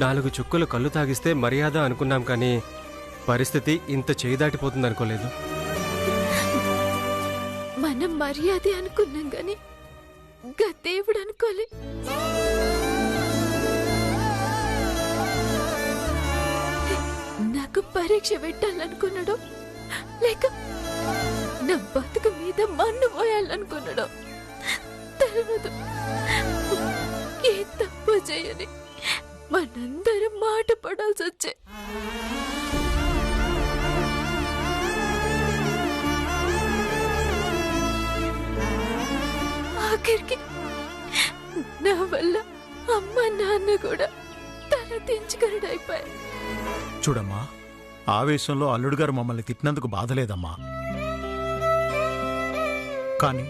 4 చుక్కలు కళ్ళు తాగిస్తే మర్యాద అనుకున్నాం, కానీ పరిస్థితి ఇంత చేయి దాటిపోతుందనుకోలేదు. మనం మర్యాద అనుకున్నాం గాని దేవుడు అనుకోలే. నాకు పరీక్ష పెట్టాలనుకున్నాడు, లేక నా బతుకు మీద మన్ను పోయాలనుకున్నాడు తెలియదు. ఏ తప్పు చేయని మనందరం మాట పడాల్సి వచ్చే. ఆఖరికి నా వల్ల అమ్మ నాన్న కూడా తల దించుకరుడైపోయారు. చూడమ్మా, ఆవేశంలో అల్లుడు గారు మమ్మల్ని తిట్టినందుకు బాధలేదమ్మా. కానీ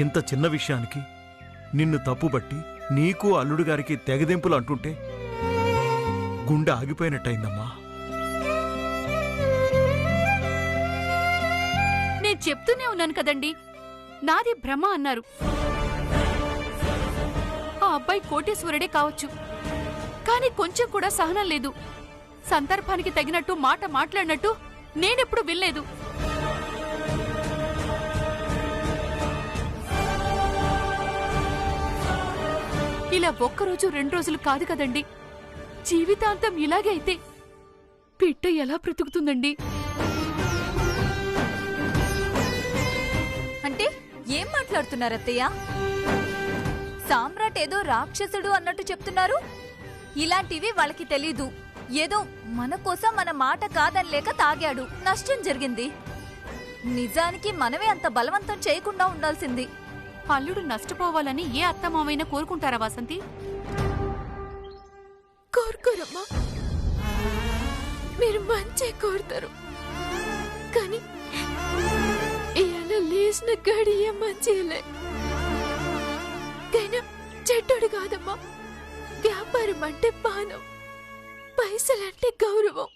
ఇంత చిన్న విషయానికి నిన్ను తప్పుబట్టి నీకు అల్లుడు గారికి తెగదెంపులు అంటుంటే గుండె ఆగిపోయినట్టయిందమ్మా. నేను చెప్తూనే ఉన్నాను కదండి, నాది భ్రమ అన్నారు. ఆ అబ్బాయి కోటేశ్వరుడే కావచ్చు, కానీ కొంచెం కూడా సహనం లేదు. సందర్భానికి తగినట్టు మాట మాట్లాడినట్టు నేనెప్పుడు వినలేదు. ఇలా ఒక్కరోజు 2 రోజులు కాదు కదండి, జీవితాంతం ఇలాగే అయితే బిడ్డ ఎలా బ్రతుకుతుందండి? అంటే ఏం మాట్లాడుతున్నారు అత్తయ్య? సామ్రాట్ ఏదో రాక్షసుడు అన్నట్టు చెప్తున్నారు. ఇలాంటివి వాళ్ళకి తెలీదు. ఏదో మన కోసం మన మాట కాదనిలేక తాగాడు, నష్టం జరిగింది. నిజానికి మనమే అంత బలవంతం చేయకుండా ఉండాల్సింది. అల్లుడు నష్టపోవాలని ఏ అత్తమామైనా కోరుకుంటారా వాసంతి? కోరుకోరమ్మా, మీరు మంచి కోరుతారు. కానీ ఇవాళ లేచిన గడియ మంచిలే, కైనా చెడ్డోడు కాదమ్మా. వ్యాపారం అంటే పానం, పైసలంటే గౌరవం.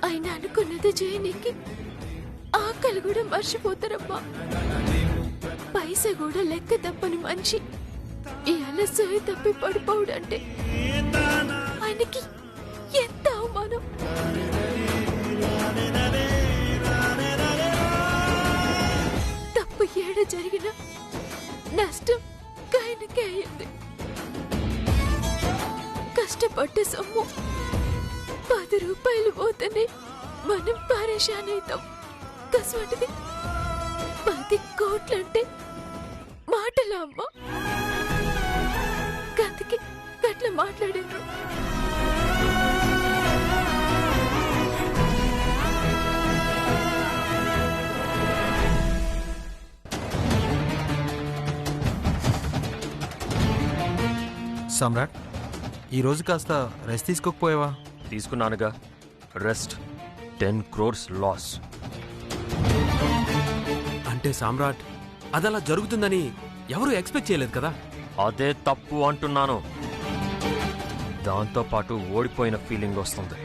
ఆయన అనుకున్నది చేయనికి ఆకలి కూడా మర్చిపోతారమ్మా. పైస కూడా లెక్క తప్పని మనిషి ఇవాళ సోయి తప్పి పడిపోవడంటే ఆయనకి ఎంత అవమానం. తప్పు ఏడ జరిగిన నష్టం ఆయనకే అయింది. కష్టపడ్డ సొమ్ము 10 రూపాయలు పోతేనే మనం పరేషాన్ అవుతాం. కసవటిది 10 కోట్లంటే మాటలా అమ్మా? గంతకి గట్ల మాట్లాడారు. సమ్రాట్, ఈరోజు కాస్త రెస్ట్ తీసుకోకపోయావా? తీసుకున్నానుగా రెస్ట్. 10 crores loss. అంటే సామ్రాట్, అదలా జరుగుతుందని ఎవరు ఎక్స్పెక్ట్ చేయలేదు కదా? అదే తప్పు అంటున్నాను. దాంతోపాటు ఓడిపోయిన ఫీలింగ్ వస్తుంది.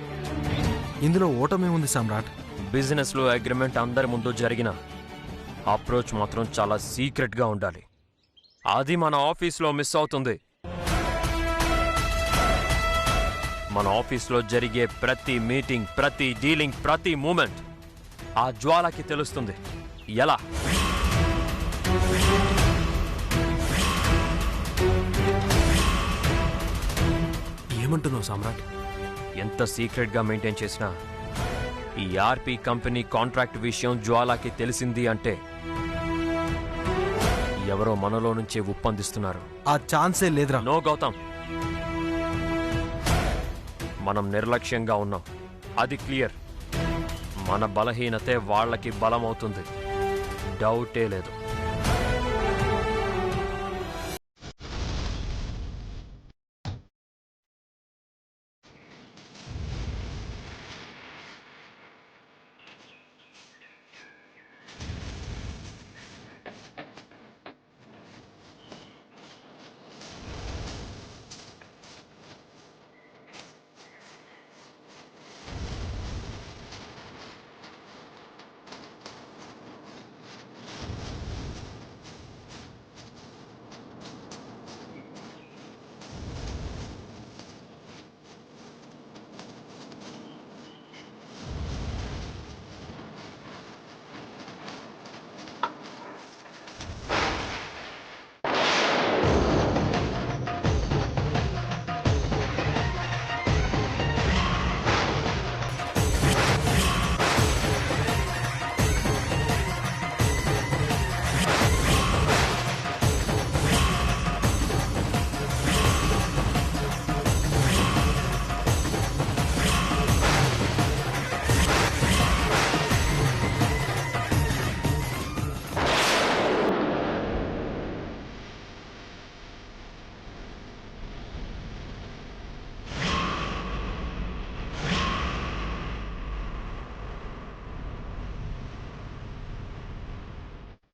ఇందులో ఓటమేముంది సామ్రాట్? బిజినెస్లో అగ్రిమెంట్ అందరి ముందు జరిగిన అప్రోచ్ మాత్రం చాలా సీక్రెట్గా ఉండాలి. అది మన ఆఫీస్లో మిస్ అవుతుంది. మన ఆఫీస్లో జరిగే ప్రతి మీటింగ్, ప్రతి డీలింగ్, ప్రతి మూమెంట్ ఆ జ్వాలకి తెలుస్తుంది. ఎలా? ఏమంటున్నావు సామ్రాట్? ఎంత సీక్రెట్గా మెయింటైన్ చేసినా ఈ ఆర్పి కంపెనీ కాంట్రాక్ట్ విషయం జ్వాలకి తెలిసింది అంటే ఎవరో మనలో నుంచే ఉప్పందిస్తున్నారు. ఆ ఛాన్సే లేదురా. నో గౌతమ్, మనం నిర్లక్ష్యంగా ఉన్నాం, అది క్లియర్. మన బలహీనతే వాళ్ళకి బలమవుతుంది, డౌటే లేదు.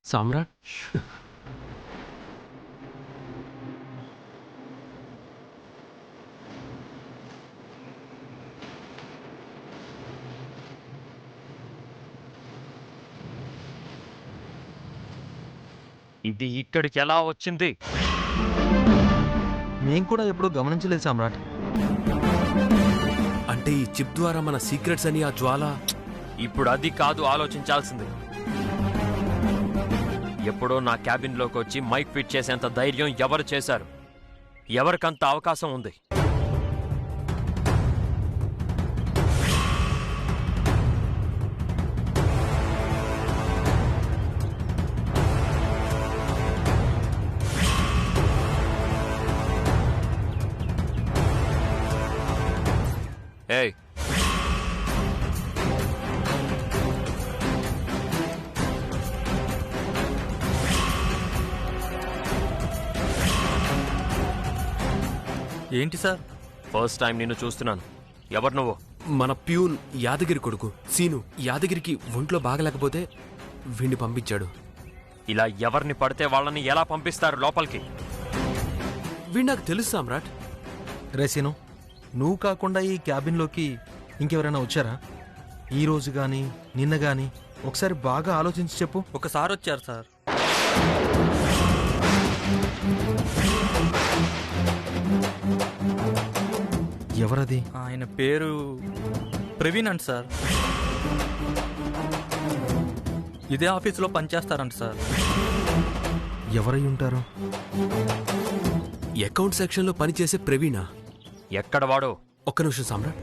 సామ్రాట్ ఇది ఇక్కడికి ఎలా వచ్చింది? మేం కూడా ఎప్పుడూ గమనించలేదు సామ్రాట్. అంటే ఈ చిప్ ద్వారా మన సీక్రెట్స్ అని ఆ జ్వాల. ఇప్పుడు అది కాదు ఆలోచించాల్సింది. ఎప్పుడో నా క్యాబిన్లోకి వచ్చి మైక్ ఫిట్ చేసేంత ధైర్యం ఎవరు చేశారు? ఎవరికంత అవకాశం ఉంది? ఏయ్, ఏంటి సార్? ఫస్ట్ టైం నిన్ను చూస్తున్నాను. ఎవరు నువ్వు? మన ప్యూన్ యాదగిరి కొడుకు సీను. యాదగిరికి ఒంట్లో బాగలేకపోతే వీణ్ణి పంపించాడు. ఇలా ఎవరిని పడితే వాళ్ళని ఎలా పంపిస్తారు లోపలికి? వీణ్ నాకు తెలుసు సామ్రాట్. రేసీను, నువ్వు కాకుండా ఈ క్యాబిన్లోకి ఇంకెవరైనా వచ్చారా? ఈ రోజు గాని నిన్న గాని ఒకసారి బాగా ఆలోచించి చెప్పు. ఒకసారి వచ్చారు సార్. ఎవరది? ఆయన పేరు ప్రవీణ్ అంట సార్. ఇదే ఆఫీసులో పనిచేస్తారంట సార్. ఎవరై ఉంటారు? అకౌంట్ సెక్షన్లో పనిచేసే ప్రవీణ. ఎక్కడ వాడు? ఒక్క నిమిషం సామ్రాట్.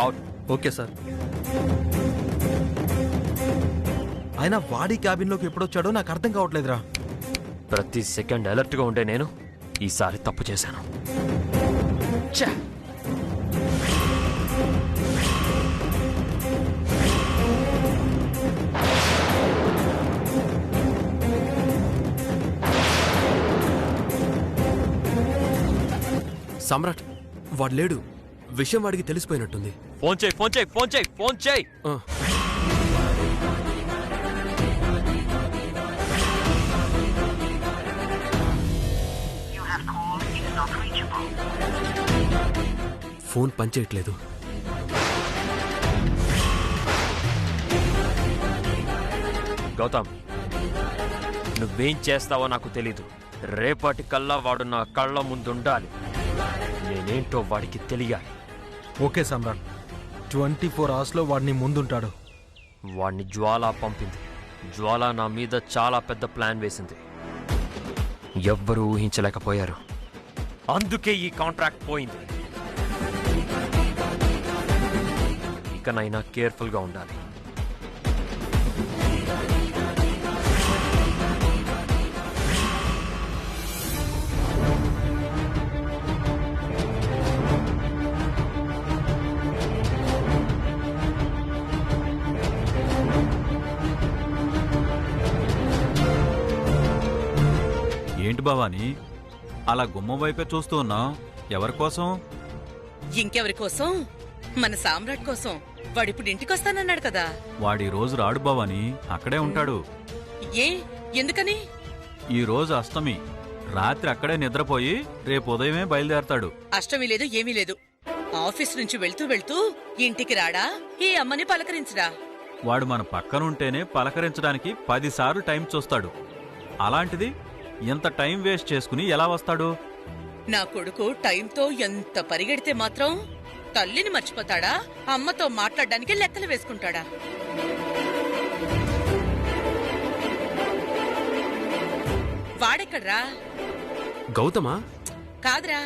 అవుట్. Okay sir. ఆయన వాడి క్యాబిన్లోకి ఎప్పుడొచ్చాడో నాకు అర్థం కావట్లేదురా. ప్రతి సెకండ్ అలర్ట్గా ఉండే నేను ఈసారి తప్పు చేశాను. ఛే! సామ్రాట్, వాడు లేడు. విషయం వాడికి తెలిసిపోయినట్టుంది. ఫోన్ చేయి, ఫోన్ చేయి, ఫోన్ చేయి, ఫోన్ చేయి. ఆ. ఫోన్ పనిచేయట్లేదు. గౌతమ్, నువ్వేం చేస్తావో నాకు తెలీదు. రేపటికల్లా వాడు నా కళ్ళ ముందుండాలి. నేనేంటో వాడికి తెలియాలి. ఓకే సామ్రాట్, 24 అవర్స్లో వాడిని ముందుంటాడు. వాడిని జ్వాల పంపింది. జ్వాల నా మీద చాలా పెద్ద ప్లాన్ వేసింది. ఎవ్వరూ ఊహించలేకపోయారు. అందుకే ఈ కాంట్రాక్ట్ పోయింది. ఇకనైనా కేర్ఫుల్గా ఉండాలి. ఏంటి భవానీ, అలా గుమ్మం వైపే చూస్తూ ఉన్నావు? ఎవరి కోసం? ఇంకెవరి కోసం? మన సామ్రాట్ కోసం. వాడిప్పుడు ఇంటికొస్తానన్నాడు కదా. వాడి రోజు రాడు భవానీ, అక్కడే ఉంటాడు. ఏ? ఎందుకని? ఈ రోజు అష్టమి, రాత్రి అక్కడే నిద్రపోయి రేపు ఉదయమే బయలుదేరతాడు. అష్టమి లేదు, ఏమీ లేదు. ఆఫీస్ నుంచి వెళ్తూ వెళ్తూ ఇంటికి రాడా? ఈ అమ్మని పలకరించడా? వాడు మన పక్కనుంటేనే పలకరించడానికి 10 సార్లు టైం చూస్తాడు. అలాంటిది ఎంత టైం వేస్ట్ చేసుకుని ఎలా వస్తాడు? నా కొడుకు టైంతో ఎంత పరిగెడితే మాత్రం తల్లిని మర్చిపోతాడా? అమ్మతో మాట్లాడడానికి లెక్కలు వేసుకుంటాడా? వాడెక్కడ్రా? గౌతమా? కాదురా,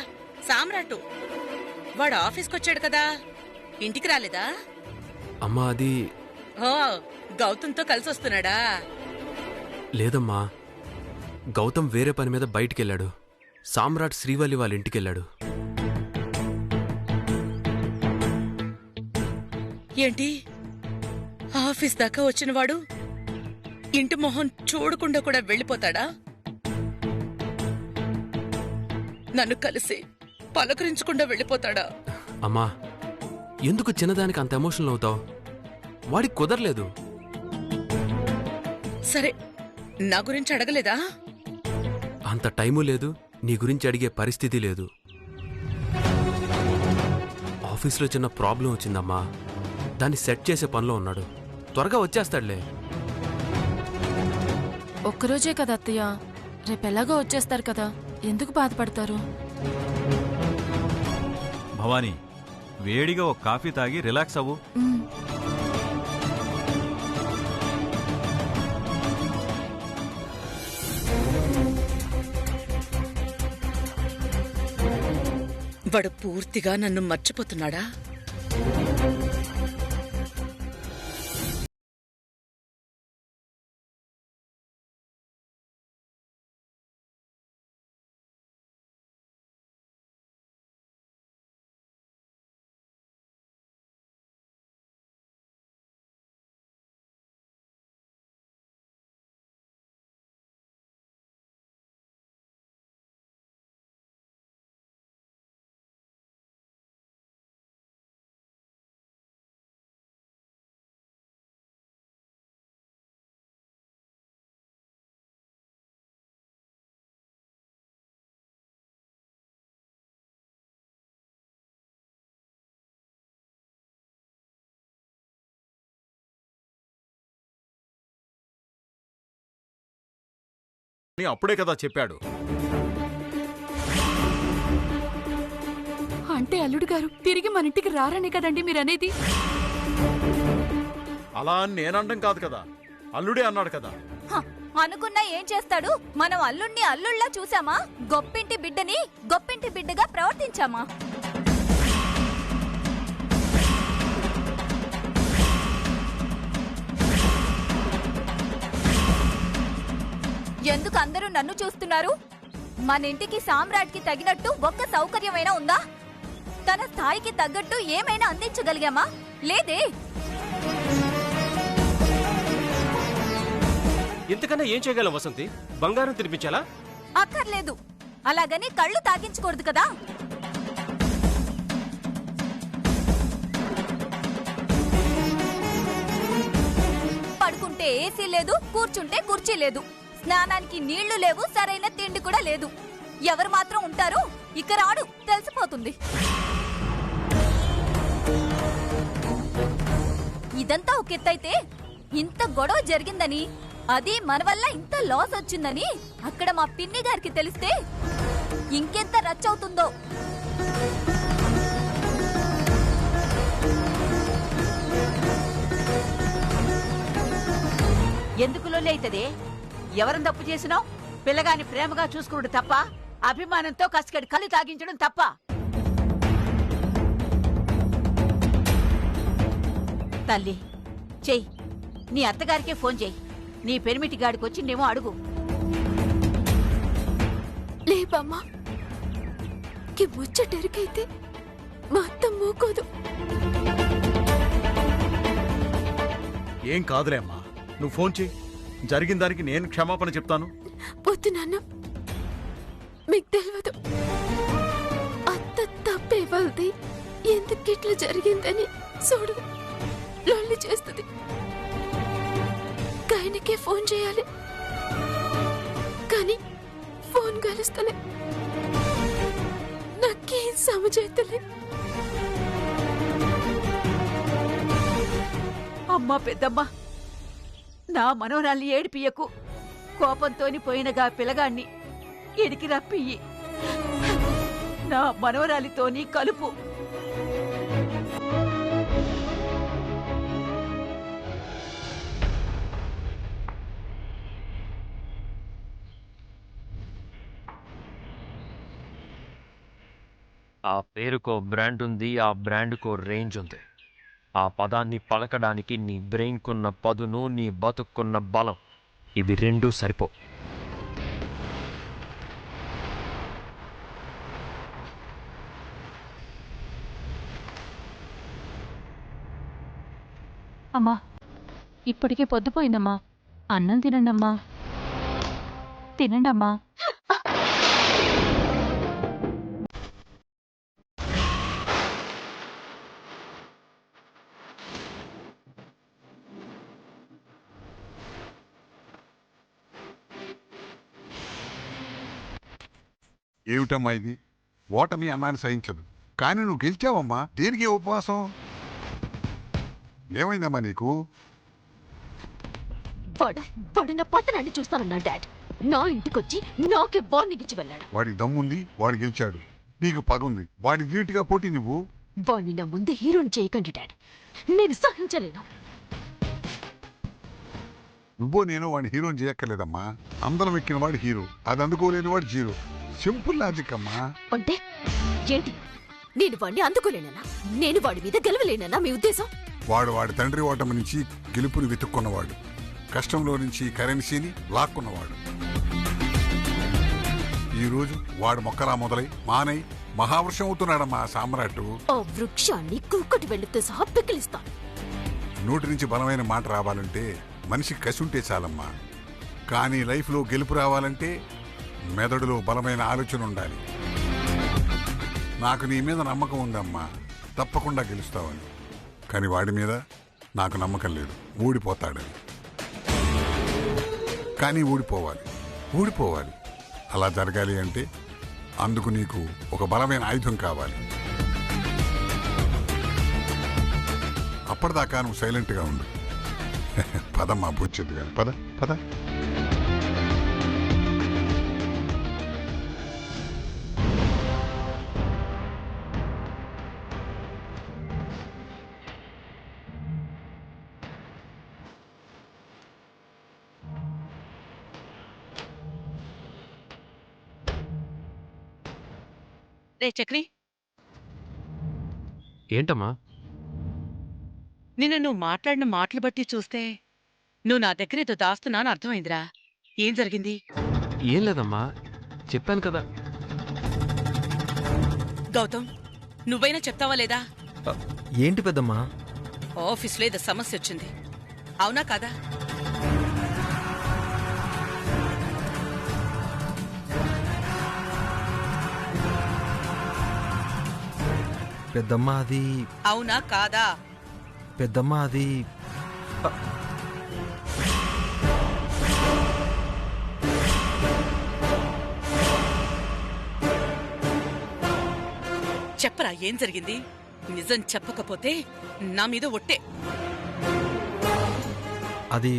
సామ్రాటు. వాడు ఆఫీస్కొచ్చాడు కదా, ఇంటికి రాలేదా? అమ్మా, అది ఓ, గౌతంతో కలిసి వస్తున్నాడా? లేదమ్మా, గౌతమ్ వేరే పని మీద బయటికెళ్ళాడు. సామ్రాట్ శ్రీవల్లి వాళ్ళ ఇంటికెళ్ళాడు. ఏంటి? ఆఫీస్ దాకా వచ్చినవాడు ఇంటి మొహం చూడకుండా కూడా వెళ్ళిపోతాడా? నన్ను కలిసి పలకరించకుండా వెళ్ళిపోతాడా? అమ్మా, ఎందుకు చిన్నదానికి అంత ఎమోషనల్ అవుతావు? వాడికి కుదరలేదు. సరే, నా గురించి అడగలేదా? అంత టైము లేదు, నీ గురించి అడిగే పరిస్థితి లేదు. ఆఫీస్లో చిన్న ప్రాబ్లం వచ్చిందమ్మా, దాన్ని సెట్ చేసే పనిలో ఉన్నాడు. త్వరగా వచ్చేస్తాడులే. ఒక్కరోజే కదా అత్తయ్య, రేపెలాగో వచ్చేస్తారు కదా, ఎందుకు బాధపడతారు? భవానీ, వేడిగా ఒక కాఫీ తాగి రిలాక్స్ అవ్వు. వాడు పూర్తిగా నన్ను మర్చిపోతున్నాడా? అప్పుడే కదా చెప్పాడు. అంటే అల్లుడు గారు తిరిగి మన ఇంటికి రారనే కదండి మీరనేది? అలా అని నేనండం కాదు కదా, అల్లుడే అన్నాడు కదా. అనుకున్నా ఏం చేస్తాడు? మనం అల్లుణ్ణి అల్లుళ్ళా చూసామా? గొప్పింటి బిడ్డని గొప్పింటి బిడ్డగా ప్రవర్తించామా? ఎందుకు అందరూ నన్ను చూస్తున్నారు? మన ఇంటికి సామ్రాట్కి తగినట్టు ఒక్క సౌకర్యమైనా ఉందా? తన స్థాయికి తగ్గట్టు ఏమైనా అందించగలిగామా? లేదే. ఇంతకన్నా ఏం చేయగలం వసంతి? బంగారం తినిపించాలా? అక్కర్లేదు. అలాగని కళ్ళు తాగించకూడదు కదా. పడుకుంటే ఏసీ లేదు, కూర్చుంటే కుర్చీ లేదు, స్నానానికి నీళ్లు లేవు, సరైన తిండి కూడా లేదు. ఎవరు మాత్రం ఉంటారు? ఇక రాడు, తెలిసిపోతుంది. ఇదంతా ఒక ఎత్తైతే ఇంత గొడవ జరిగిందని, అది మన వల్ల ఇంత లాస్ వచ్చిందని అక్కడ మా పిన్ని గారికి తెలిస్తే ఇంకెంత రచ్చవుతుందో. ఎందుకు లొల్లి అయితదే? ఎవరిని తప్పు చేసినావు? పిల్లగాని ప్రేమగా చూసుకున్నాడు తప్ప, అభిమానంతో కసికడి కళ్ళు తాగించడం తప్ప. తల్లి చెయ్యి, నీ అత్తగారికే ఫోన్ చెయ్యి. నీ పెరిమిటి గాడికి వచ్చిందేమో అడుగు. లేపమ్మా, ముచ్చటెరికైతే మా అత్త మూకోదు. ఏం కాదులే అమ్మా, నువ్వు ఫోన్ చెయ్యి. జరిగిన దానికి నేను క్షమాపణ చెప్తాను. వద్దు నాన్న, మీకు తెలియదు. అత్త తప్పే వాళ్ళది, ఎందుకు ఇట్లా జరిగిందని చూడు లొల్లి చేస్తుంది. ఆయనకే ఫోన్ చేయాలి, కానీ ఫోన్ కలుస్తలే. నాకేం సమజైతలే. అమ్మా పెద్దమ్మ, నా మనోరాల్ని ఏడిపియ్యకు. కోపంతోని పోయినగా పిల్లగాన్ని ఇడికి రప్పియ్యి. నా మనోరాలితోని కలుపు. ఆ పేరుకో బ్రాండ్ ఉంది, ఆ బ్రాండ్కో రేంజ్ ఉంది. ఆ పదాన్ని పలకడానికి నీ బ్రెయిన్కున్న పదును, నీ బతుక్కున్న బలం, ఇవి రెండూ సరిపో. అమ్మా, ఇప్పటికే పొద్దుపోయిందమ్మా. అన్నం తినండమ్మా, తినండమ్మా. ఏమిటమ్మా ఇది? ఓటమి అన్నాన్ని సహించదు, కానీ నువ్వు గెలిచావమ్మా. దేనికి ఉపవాసం? ఏమైందమ్మా నీకు? వాడు నా పతనాన్ని చూస్తానన్నా డాడ్. నా ఇంటికొచ్చి నాకే వార్నింగ్ ఇచ్చి వెళ్ళాడు. వాడికి దమ్ముంది, వాడు గెలిచాడు. నీకు పగుంది, వాడి ధీటుగా పోటీ నువ్వు. వాడిని నా ముందే హీరోని చేయకండి డాడ్, నేను సహించలేను. నువ్వో నేను వాడిని హీరోని చేయక్కర్లేదమ్మా. అందరం ఎక్కిన వాడు హీరో, అది అందుకోలేని వాడు జీరో. సింపుల్ లాజిక్ అమ్మా. అంటే ఏంటి? నేను వాడిని అందుకోలేనన్నా, నేను వాడి మీద గెలవలేనన్నా మీ ఉద్దేశం? వాడి తండ్రి ఓటమి నుంచి గెలుపుని వెతుక్కున్నవాడు, కష్టంలో నుంచి కరెన్సీని లాక్కున్నవాడు. ఈరోజు వాడు మొక్కలా మొదలై మానై మహావృక్షం అవుతున్నాడమ్మా సామ్రాట్. ఆ వృక్షాన్ని కుక్కటి వెళ్ళితే సహా పిక్కిలిస్తాను. నోటి నుంచి బలమైన మాట రావాలంటే మనిషికి కసి ఉంటే చాలమ్మా. కానీ లైఫ్లో గెలుపు రావాలంటే మెదడులో బలమైన ఆలోచన ఉండాలి. నాకు నీ మీద నమ్మకం ఉందమ్మా, తప్పకుండా గెలుస్తావని. కానీ వాడి మీద నాకు నమ్మకం లేదు, ఊడిపోతాడని. కానీ ఊడిపోవాలి. అలా జరగాలి అంటే అందుకు నీకు ఒక బలమైన ఆయుధం కావాలి. అప్పటిదాకా నువ్వు సైలెంట్గా ఉండు. పదమ్మా బూచెద్దు గారు, పద. రే చక్రి, ఏంటమ్మా? నిన్ను నువ్వు మాట్లాడిన మాటలు బట్టి చూస్తే నువ్వు నా దగ్గర ఏదో దాస్తున్నా అని అర్థమైందిరా. ఏం జరిగింది? ఏం లేదమ్మా, చెప్పాను కదా. గౌతమ్, నువ్వైనా చెప్తావా లేదా? ఏంటి పెద్దమ్మా? ఆఫీస్లో ఏదో సమస్య వచ్చింది, అవునా కాదా? పెద్దమ్మ అది అవునా కాదా? పెద్దమ్మ అది చెప్పరా, ఏం జరిగింది? నిజం చెప్పకపోతే నా మీద ఒట్టే. అది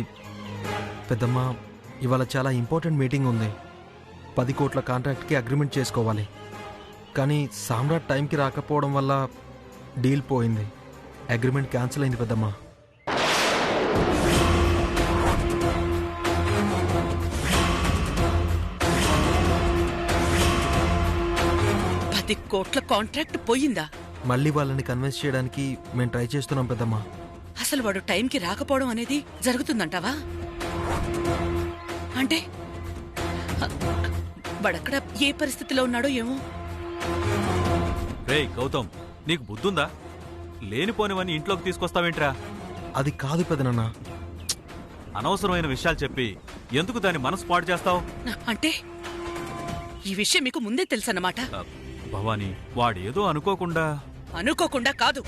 పెద్దమ్మ, ఇవాళ చాలా ఇంపార్టెంట్ మీటింగ్ ఉంది. 10 కోట్ల కాంట్రాక్ట్కి అగ్రిమెంట్ చేసుకోవాలి. కానీ సామ్రాట్ టైంకి రాకపోవడం వల్ల డీల్ పోయింది. అగ్రిమెంట్ క్యాన్సిల్ అయింది పెద్దమ్మ. $10 కోట్ల కాంట్రాక్ట్ పోయిందా? మళ్ళీ వాళ్ళని కన్విన్స్ చేయడానికి మేము ట్రై చేస్తున్నాం పెద్దమ్మ. అసలు వాడు టైంకి రాకపోవడం అనేది జరుగుతుందంటావా? అంటే వాడక్కడ ఏ పరిస్థితిలో ఉన్నాడో ఏమో. రేయ్ గౌతమ్, నీకు బుద్ధుందా? లేనిపోనివన్నీ ఇంట్లోకి తీసుకొస్తావేంట్రా? అది కాదు పెదనాన్న. అనవసరమైన విషయాలు చెప్పి ఎందుకు దాన్ని మనసు పాడు చేస్తావు? అంటే ఈ విషయం మీకు ముందే తెలుసన్నమాట. భవానీ, వాడేదో అనుకోకుండా కాదు.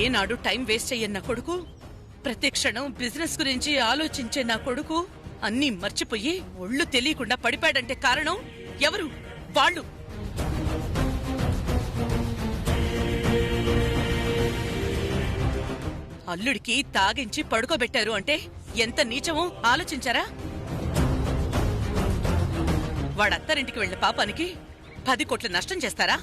ఏనాడు టైం వేస్ట్ చెయ్యన్న కొడుకు, ప్రతి క్షణం బిజినెస్ గురించి ఆలోచించే నా కొడుకు అన్నీ మర్చిపోయి ఒళ్ళు తెలియకుండా పడిపాడంటే కారణం ఎవరు? వాళ్ళు. అల్లుడికి తాగించి పడుకోబెట్టారు అంటే ఎంత నీచమో ఆలోచించారా? వాడత్తారింటికి వెళ్లిన పాపానికి 10 కోట్ల నష్టం చేస్తారా?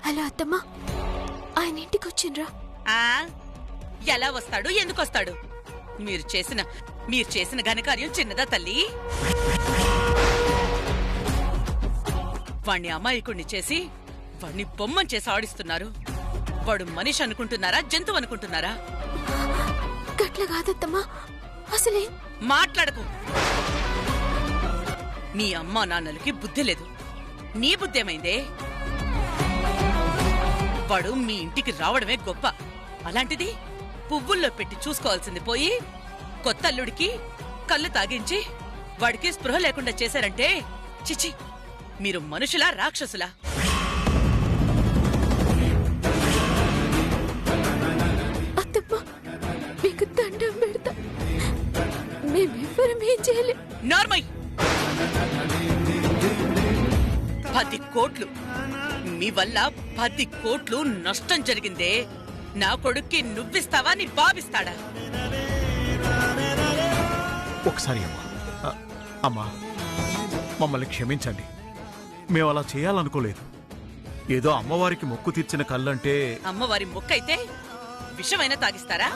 హలో అత్తమ్మా, ఆయన ఇంటికి వచ్చిండ్రా? ఎలా వస్తాడు, ఎందుకు వస్తాడు? మీరు చేసిన ఘనకార్యం చిన్నదా తల్లి? వాణ్ణి అమాయకుణ్ణి చేసి వాణ్ణి బొమ్మని చేసి ఆడిస్తున్నారు. వాడు మనిషి అనుకుంటున్నారా, జంతువు అనుకుంటున్నారా? గట్ల కాదత్తమ్మా, అసలే మాట్లాడకు. మీ అమ్మా నాన్నలకి బుద్ధి లేదు, నీ బుద్ధి ఏమైందే? వాడు మీ ఇంటికి రావడమే గొప్ప, అలాంటిది పువ్వుల్లో పెట్టి చూసుకోవాల్సింది పోయి కొత్త అల్లుడికి కళ్ళు తాగించి వాడికి స్పృహ లేకుండా చేశారంటే చిచి, మీరు మనుషులా రాక్షసులా? అత్తమ్మ మీకు దండం పెడతా, మేమెవ్వరం ఏం చేయలే. నార్మల్ 10 కోట్లు మీ వల్ల 10 కోట్లు నష్టం జరిగిందే. నా కొడుక్కి నువ్విస్తావా, నీ బాబిస్తాడా? ఒకసారి అమ్మా మమ్మల్ని క్షమించండి. మేము అలా చేయాలనుకోలేదు. ఏదో అమ్మవారికి మొక్కు తీర్చిన కళ్ళంటే అమ్మవారి మొక్కైతే విషమైనా తాగిస్తారా?